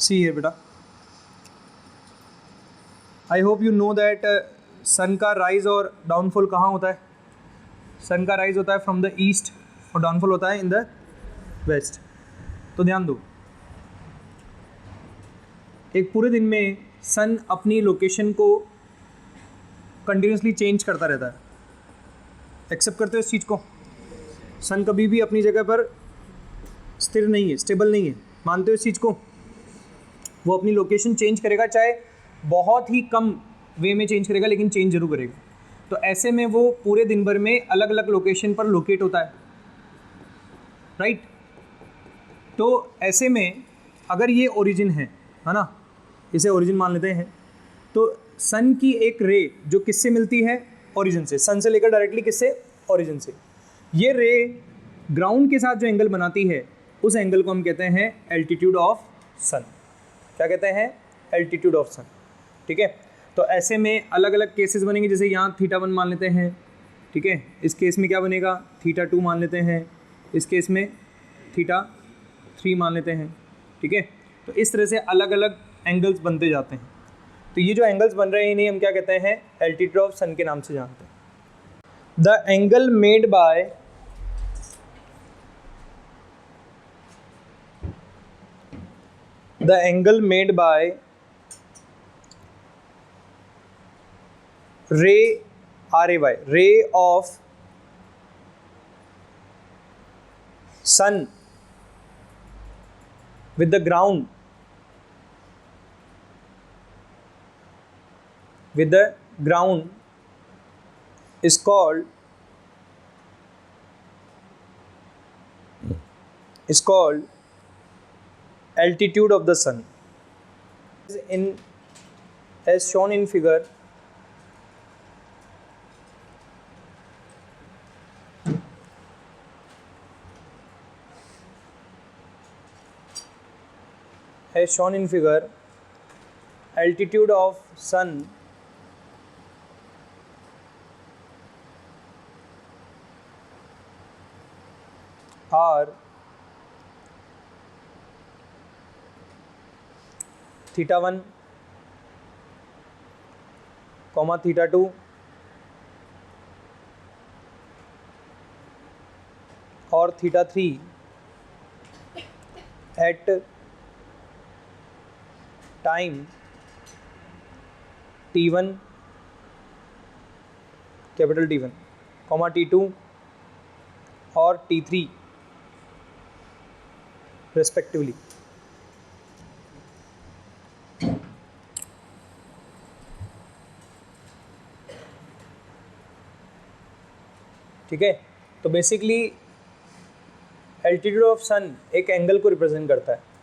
सी है बेटा, I hope you know that sun का राइज और डाउनफॉल कहाँ होता है। सन का राइज होता है फ्रॉम द ईस्ट और डाउनफॉल होता है इन द वेस्ट। तो ध्यान दो, एक पूरे दिन में सन अपनी लोकेशन को कंटिन्यूसली चेंज करता रहता है। एक्सेप्ट करते हो इस चीज़ को? सन कभी भी अपनी जगह पर स्थिर नहीं है, स्टेबल नहीं है, मानते हो इस चीज़ को? वो अपनी लोकेशन चेंज करेगा, चाहे बहुत ही कम वे में चेंज करेगा, लेकिन चेंज जरूर करेगा। तो ऐसे में वो पूरे दिन भर में अलग अलग लोकेशन पर लोकेट होता है, राइट। तो ऐसे में अगर ये ओरिजिन है ना, इसे ओरिजिन मान लेते हैं, तो सन की एक रे जो किससे मिलती है? ओरिजिन से। सन से लेकर डायरेक्टली किससे? ओरिजिन से। ये रे ग्राउंड के साथ जो एंगल बनाती है, उस एंगल को हम कहते हैं एल्टीट्यूड ऑफ सन। क्या कहते हैं? एल्टीट्यूड ऑफ सन, ठीक है। तो ऐसे में अलग अलग केसेस बनेंगे, जैसे यहाँ θ1 मान लेते हैं, ठीक है। इस केस में क्या बनेगा? θ2 मान लेते हैं, इस केस में θ3 मान लेते हैं, ठीक है। तो इस तरह से अलग अलग एंगल्स बनते जाते हैं। तो ये जो एंगल्स बन रहे हैं इन्हें हम क्या कहते हैं? एल्टीट्यूड ऑफ सन के नाम से जानते हैं। The angle made by ray of sun with the ground is called altitude of the sun. As shown in figure, altitude of sun are θ1, θ2 और θ3 at time t1 capital T1, t2 और t3 respectively. ठीक है। तो basically altitude of सन एक angle को represent करता है।